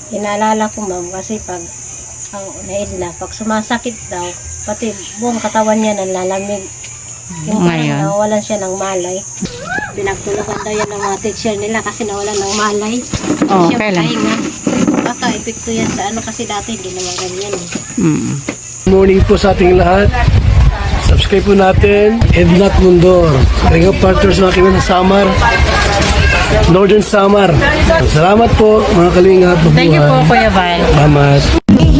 Inaalala ko ma'am kasi pag pag sumasakit daw, pati buong katawan niya nalalamig. Yung parang Ngayon. nawawalan siya ng malay. Pinagtulungan daw yan ng mga teacher nila kasi nawalan ng malay. Oh, Siya kailan? pahinga. Baka epekto yan sa ano kasi dati hindi naman ganyan eh. Mm. Good morning po sa ating lahat. Subscribe po natin, Ednat Mundor. Ring of Partners mga kaibigan sa Samar, Northern Samar. Salamat po mga kalingap. Thank you po, Kuya Val. Salamat.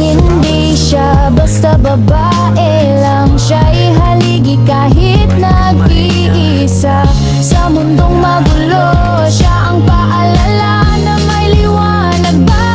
Hindi siya basta babae lang, siya'y haligi kahit nag-iisa. Sa mundong magulo, siya ang paalala na may liwanag ba.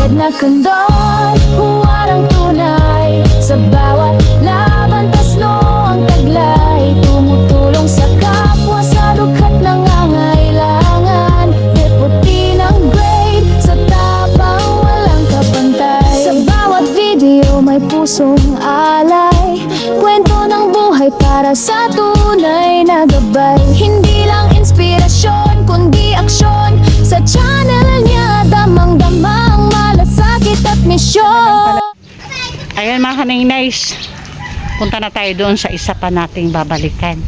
Edna Condon, huwarang tunay. Sa bawat laban, tasno ang taglay. Tumutulong sa kapwa sa dukhat nangangailangan. Deputy ng grade, sa tapang walang kapantay. Sa bawat video may pusong alay. Kwento ng buhay para sa tunay na gabay. Hindi lang inspirasyon, kundi aksyon. Sa channel niya, damang-damang malasakit at misyon. Ayan mga kaninays, punta na tayo doon sa isa pa nating babalikan.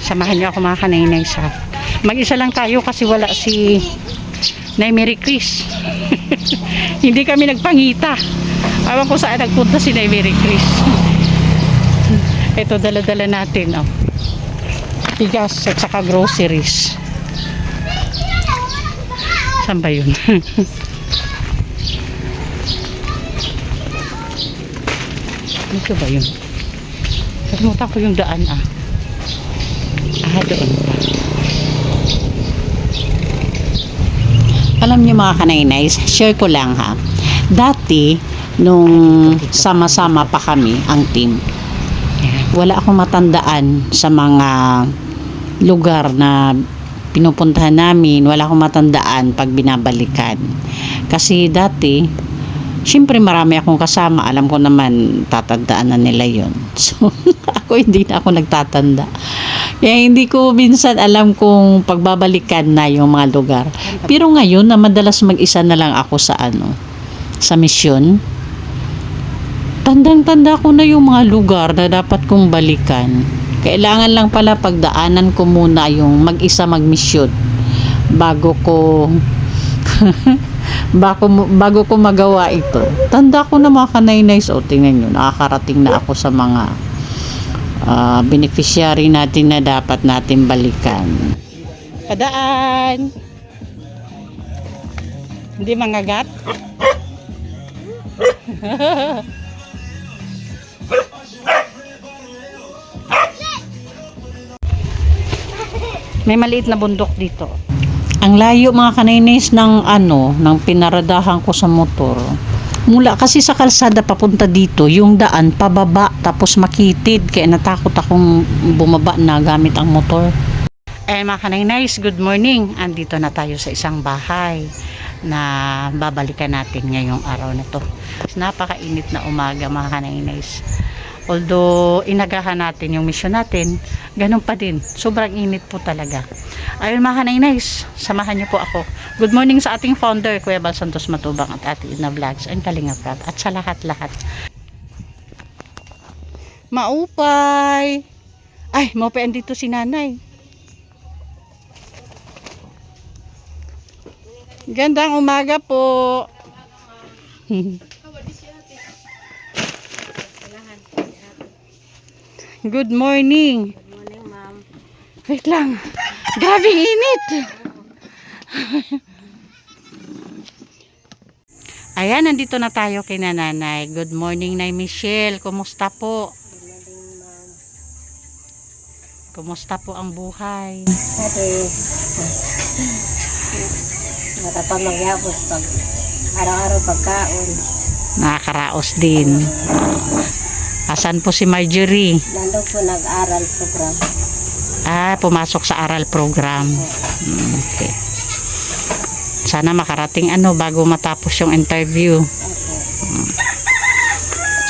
Samahan niyo ako mga kaninays ha. Mag-isa lang tayo kasi wala si Nay Mary Chris. Hindi kami nagpangita. Awan ko saan nagpunta si Nay Mary Chris. Ito dala-dala natin oh. Tigas at saka groceries. Saan ba yun? Ito ba yun? Kalimutan ko yung daan ah. Doon pa. Alam niyo mga kanay-nays, share ko lang ha. Dati, nung sama-sama pa kami, ang team, wala akong matandaan sa mga lugar na pinupuntahan namin. Wala akong matandaan pag binabalikan. Kasi dati, siyempre marami akong kasama. Alam ko naman, tatandaan na nila yon. So, ako hindi na ako nagtatanda. Kaya hindi ko minsan alam kung pagbabalikan na yung mga lugar. Pero ngayon, na madalas mag-isa na lang ako sa misyon, tandang-tanda ko na yung mga lugar na dapat kong balikan. Kailangan lang pala pagdaanan ko muna yung mag-isa mag-misyon bago ko bago ko magawa ito. Tanda ko na mga kanay-nays. O, tingnan nyo, nakakarating na ako sa mga beneficiary natin na dapat natin balikan. Padaan! Hindi mangagat? May maliit na bundok dito. Ang layo mga kanaynis ng pinaradahan ko sa motor. Mula kasi sa kalsada papunta dito, yung daan pababa tapos makitid, kaya natakot akong bumaba na gamit ang motor. Mga kanaynis, good morning. Andito na tayo sa isang bahay na babalikan natin ngayong araw na to. Napakainit na umaga mga kanaynis. Although inagahan natin yung mission natin, ganun pa din. Sobrang init po talaga. Ayun mga kanaynays, samahan niyo po ako. Good morning sa ating founder, Kuya Val Santos Matubang at Ate Ina Vlogs and Kalinga Prab at sa lahat-lahat. Maupay! Ay, maupay andito si nanay. Gandang umaga po. Good morning. Good morning ma'am. Wait lang. Grabe init. Ayan, nandito na tayo kay nanay. Good morning, Nay Michelle. Kumusta po? Good morning ma'am. Kumusta po ang buhay? Okay. Natapang magyapos pag araw-araw pagkaon. Nakakaraos din. Asan po si Marjorie? Nandun po nag-aral program. Pumasok sa aral program. Okay. Sana makarating bago matapos yung interview.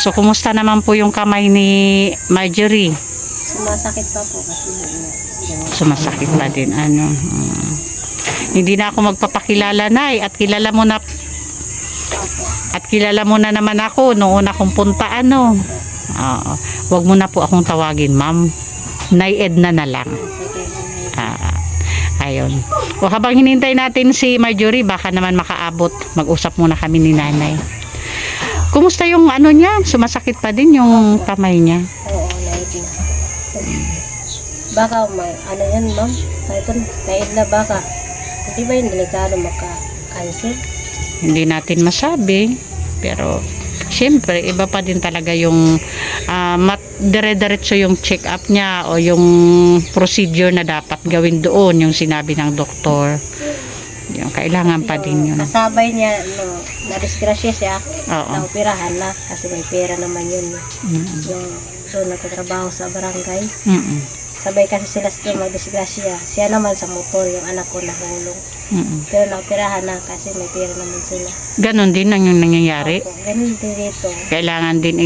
So, kumusta naman po yung kamay ni Marjorie? Sumasakit pa po kasi Sumasakit pa din. Hindi na ako magpapakilala, Nay. At kilala mo na At kilala mo na naman ako noong una kong punta, ano. Oo. Wag mo na po akong tawagin, ma'am. Nay Edna na lang. Sige, Ayun. O habang hinintay natin si Marjorie, baka naman makaabot. Mag-usap muna kami ni nanay. Kumusta yung ano niya? Sumasakit pa din yung kamay niya? oo, naid na. Baka may, ano yan, ma'am? Ito, naid na baka. Hindi ba yung delikado maka-cancel? Hindi natin masabi. Pero, syempre, iba pa din talaga yung dire-diretso yung check-up niya o yung procedure na dapat gawin doon, yung sinabi ng doktor. Yung kailangan pa din yun. Kasabay niya, no, na-disgrasya siya, Oo. naoperahan na kasi may pera naman yun. Mm-mm. Yung doon nagtatrabaho sa barangay. Mm-mm. Sabay kasi sila doon mag-disgrasya. Siya naman sa motor, yung anak ko nahulong. Mm-mm. Pero naoperahan na kasi may pera naman sila. Ganon din ang yung nangyayari. Opo, ganun din dito. Kailangan din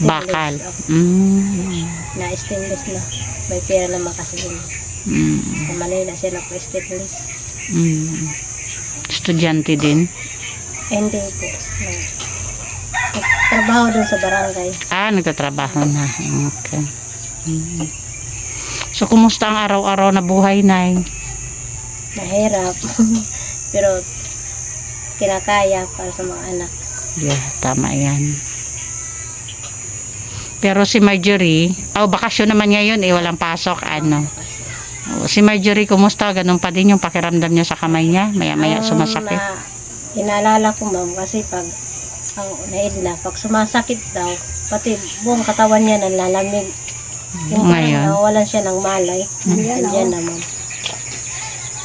bakal. Opo, Mm. na stainless na. May pera naman kasi yun. Mm. Sa Manila siya nagpa-stainless. Mm. Estudyante din. Hindi po. Nagtrabaho doon sa barangay. Nagtatrabaho na. Okay. Mm. So, kumusta ang araw-araw na buhay, Nay? Mahirap. Pero kinakaya para sa mga anak. Yeah, tama yan. Pero si Marjorie, bakasyon naman ngayon, walang pasok, ano. Si Marjorie, kumusta? Ganun pa din yung pakiramdam niya sa kamay niya? Maya-maya sumasakit. Inaalala ko, ma'am, kasi pag naidla, pag sumasakit daw, pati buong katawan niya nalalamig. Yung parang Ngayon. nawawalan siya ng malay. Andiyan na, ma'am.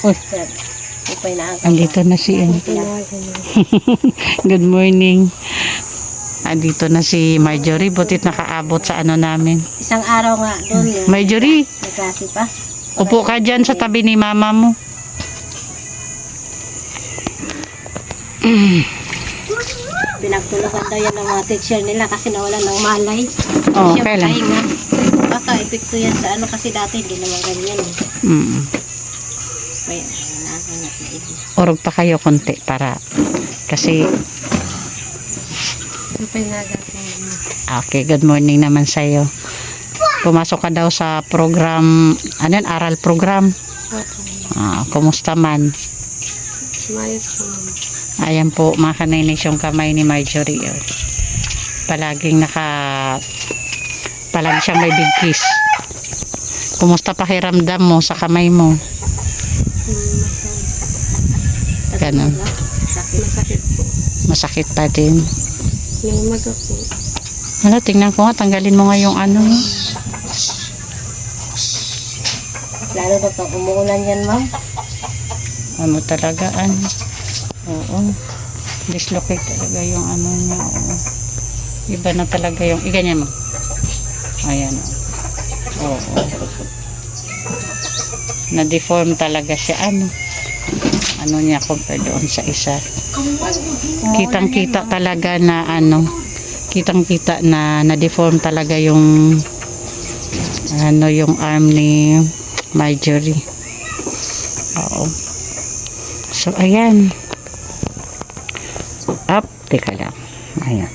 Uy. Sir, hindi pa inaagaw. Andito na si Good morning. Andito na si Marjorie. Butit nakaabot sa ano namin. Isang araw nga doon yung Marjorie, nagklase pa. upo ka dyan sa tabi ni mama mo. Pinagtulungan daw yan ng mga teacher nila kasi nawalan ng malay. Oh, Siya kailan? pahinga. Baka epekto yan sa ano kasi dati hindi naman ganyan. Mm. Kaya nakakanap na ito. Orog pa kayo konti para kasi okay, good morning naman sa'yo. Pumasok ka daw sa program, ano yan, aral program. Kumusta man? Ayan po, mga kanainis yung kamay ni Marjorie. Palaging palagi siyang may big kiss. Kumusta pakiramdam mo sa kamay mo? Ganun. Masakit po. Masakit pa din. Yung maga po. Ano, tingnan ko nga, tanggalin mo nga yung ano. Lalo na pag umuulan yan, ma'am. Ano talaga, oo. Dislocate talaga yung ano niya, oo. Iba na talaga yung, iganyan mo. Ayan, oo. Na-deform talaga siya, ano niya compare doon sa isa. Kitang-kita talaga na kitang-kita na na-deform talaga yung yung arm ni Marjorie. Oo. So, ayan. Teka lang. Ayan.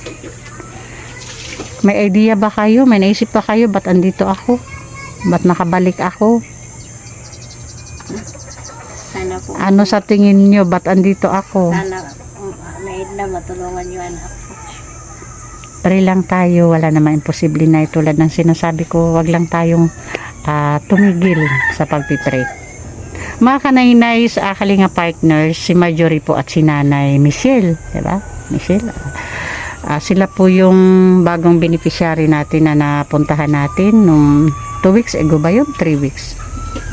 May idea ba kayo? May naisip ba kayo? Ba't andito ako? Ba't nakabalik ako? Sana po. Ano sa tingin nyo? Ba't andito ako? Sana na matulungan yung anak ko. Pare lang tayo. Wala naman imposible na tulad ng sinasabi ko. Wag lang tayong tumigil sa pagpipray. Mga kanainay sa Kalinga partners, si Marjorie po at si Nanay Michelle, diba? Michelle. Sila po yung bagong beneficiary natin na napuntahan natin nung 2 weeks ago ba yun? 3 weeks?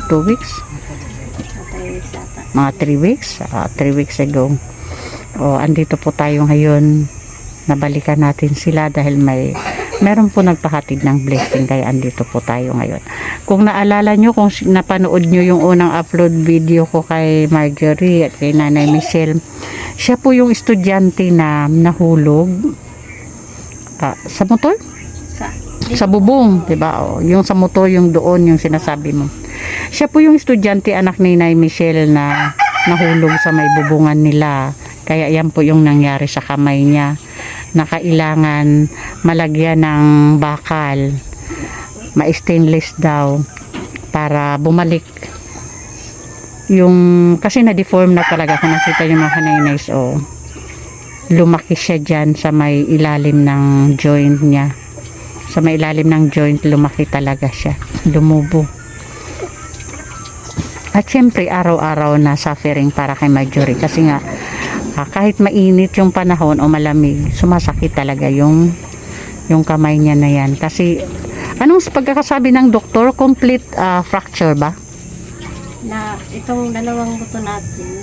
2 weeks? Mga 3 weeks? 3 weeks ago. Andito po tayo ngayon. Nabalikan natin sila dahil meron po nagpahatid ng blessing kaya andito po tayo ngayon. Kung naalala nyo, kung napanood nyo yung unang upload video ko kay Marjorie at kay Nanay Michelle, siya po yung estudyante na nahulog sa motor? Sa bubong, diba? Yung sa motor, yung doon, yung sinasabi mo. Siya po yung estudyante anak ni Nanay Michelle na nahulog sa may bubungan nila. Kaya yan po yung nangyari sa kamay niya, na kailangan malagyan ng bakal, ma-stainless daw para bumalik yung, kasi na-deform na talaga. Kung nakita niyo mga kanaynays, lumaki siya dyan sa may ilalim ng joint niya. Sa may ilalim ng joint, lumaki talaga siya, lumubo. At syempre araw-araw na suffering para kay Marjorie, kasi nga kahit mainit yung panahon o malamig, sumasakit talaga yung kamay niya na yan. Kasi anong pagkakasabi ng doktor, complete fracture ba? Na itong dalawang buto natin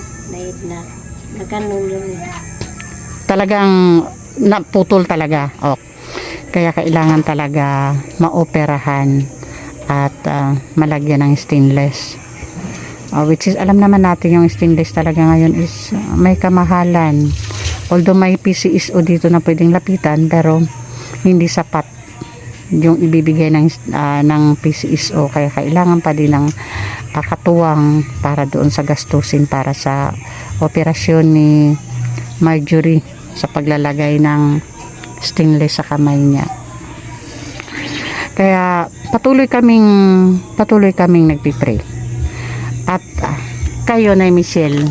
na nagkanon yun. Talagang naputol talaga. Kaya kailangan talaga maoperahan at malagyan ng stainless. Which is, alam naman natin yung stainless talaga ngayon is may kamahalan. Although may PCSO dito na pwedeng lapitan, pero hindi sapat yung ibibigay ng PCSO. Kaya kailangan pa din ng katuwang para doon sa gastusin para sa operasyon ni Marjorie sa paglalagay ng stainless sa kamay niya. Kaya patuloy kaming nagpipray. At kayo na Michelle,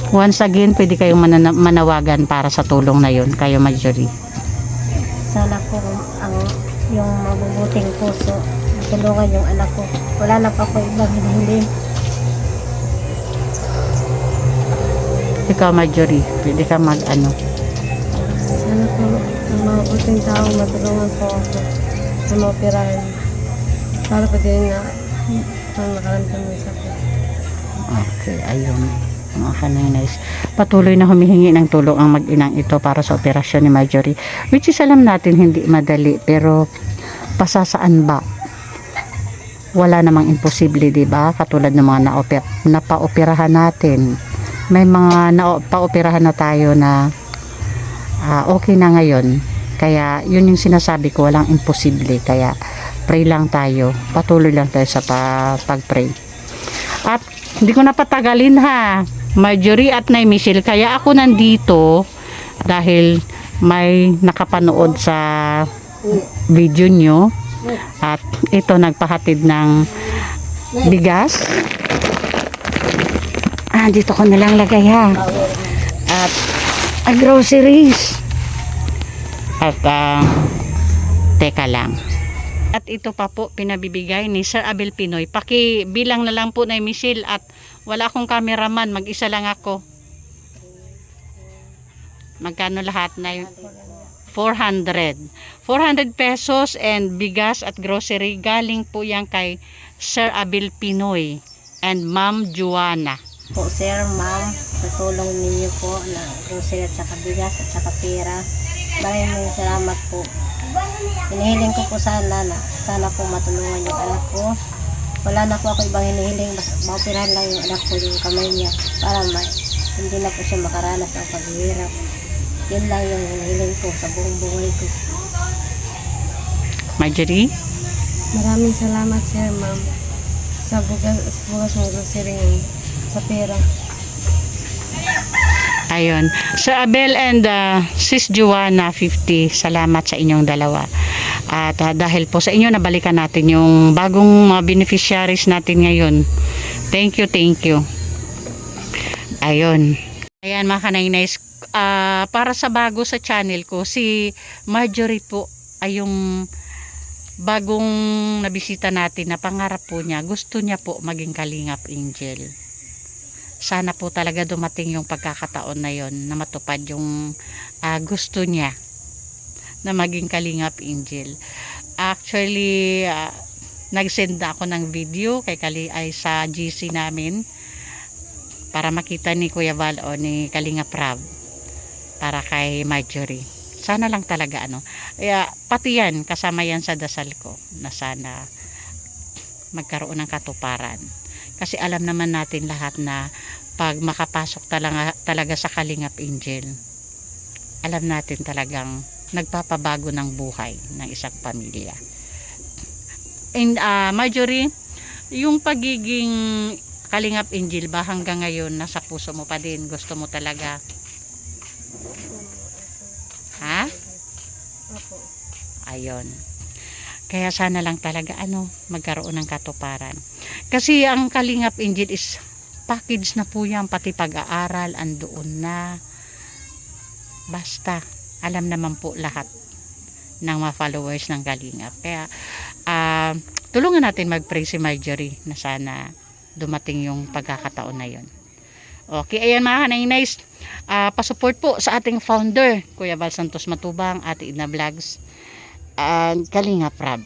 once again pwede kayong manawagan para sa tulong na yun, kayo Marjorie. Sana po yung mabubuting puso tulungan yung anak ko. Wala na pa ako ibang hinihiling. Ikaw Marjorie, pwede ka Sana po ang mabuting tao matulungan po ako na maoperahan para pa din na makaramdam ng sakit. Okay, ayun mga kanaynays, patuloy na humihingi ng tulong ang mag-inang ito para sa operasyon ni Marjorie, which is alam natin hindi madali, pero pasasaan ba? Wala namang imposible, diba? Katulad ng mga napaoperahan natin, may mga napaoperahan na tayo na okay na ngayon. Kaya yun yung sinasabi ko, walang imposible. Kaya pray lang tayo, patuloy lang tayo sa pag-pray. At hindi ko napatagalin ha, Marjorie at Nay Michelle, kaya ako nandito dahil may nakapanood sa video nyo at ito nagpahatid ng bigas. Dito ko nalang lagay ha. At groceries. At teka lang. At ito pa po pinabibigay ni Sir Abel Pinoy. Pakibilang na lang po na Michelle, at wala akong cameraman, mag-isa lang ako. Magkano lahat na 400 pesos and bigas at grocery. Galing po yan kay Sir Abel Pinoy and Ma'am Joanna. Po sir, ma'am, sa tulong ninyo po na grocery at saka bigas at saka pera, maraming salamat po. Hinihiling ko po sana po matulungan yung anak ko. Wala na po ako ibang hinihiling, maoperahan lang yung anak ko, yung kamay niya, para hindi na po siya makaranas ng paghihirap. Yun lang yung hinihiling ko sa buong buhay ko. Marjorie? Maraming salamat sir, ma'am, sa bugas ng grocery ngayon, sa pera. Ayun, Sir Abel and Sis Joanna 50, salamat sa inyong dalawa. At dahil po sa inyo, nabalikan natin yung bagong mga beneficiaries natin ngayon. Thank you, thank you. Ayun. Ayan mga kanaynays, para sa bago sa channel ko, si Marjorie po ay yung bagong nabisita natin na pangarap po niya. Gusto niya po maging Kalingap Angel. Sana po talaga dumating yung pagkakataon na yon na matupad yung gusto niya na maging Kalingap Angel. Actually, nag-send na ako ng video kay sa GC namin para makita ni Kuya Val o ni Kalingap Rab para kay Marjorie. Sana lang talaga pati yan, kasama yan sa dasal ko na sana magkaroon ng katuparan. Kasi alam naman natin lahat na pag makapasok talaga sa Kalingap Angel, alam natin talagang nagpapabago ng buhay ng isang pamilya. And Marjorie, yung pagiging Kalingap Angel ba hanggang ngayon nasa puso mo pa din? Gusto mo talaga? Ha? Opo. Ayun. Kaya sana lang talaga magkaroon ng katuparan. Kasi ang Kalingap Angel is package na po yan, pati pag-aaral andoon na. Basta alam naman po lahat ng mga followers ng Kalingap. Kaya tulungan natin mag-pray si Marjorie na sana dumating yung pagkakataon na yun. Okay, ayan mga kanay-nice. Pasupport po sa ating founder, Kuya Val Santos Matubang, Ate Edna Vlogs, and Kalingap Rab.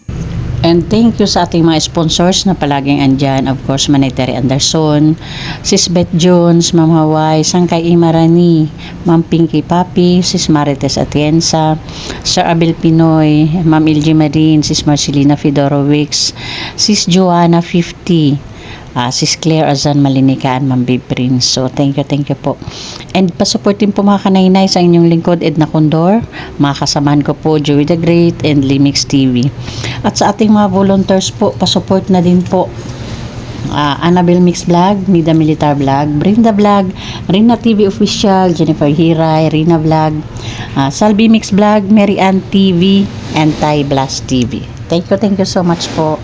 And thank you sa ating mga sponsors na palaging andyan. Of course, Maniteri Anderson, Sis Beth Jones, Ma'am Hawaii, Sangkay Imarani, Ma'am Pinky Papi, Sis Marites Atienza, Sir Abel Pinoy, Ma'am Ilji Marin, Sis Marcelina Fedorovics, Sis Joanna 50, Sis Claire Azan Malinika, and Ma'am Bibrin. So, thank you po. And pasupport din po mga kanaynay sa inyong lingkod, Edna Condor, mga kasamahan ko po, Joey the Great, and Limix TV. At sa ating mga volunteers po, pasupport na din po. Annabelle Mix Vlog, Mida Militar Vlog, Brenda Vlog, Rina TV Official, Jennifer Hiray, Rina Vlog, Salvi Mix Vlog, Mary Ann TV, and Thai Blast TV. Thank you so much po.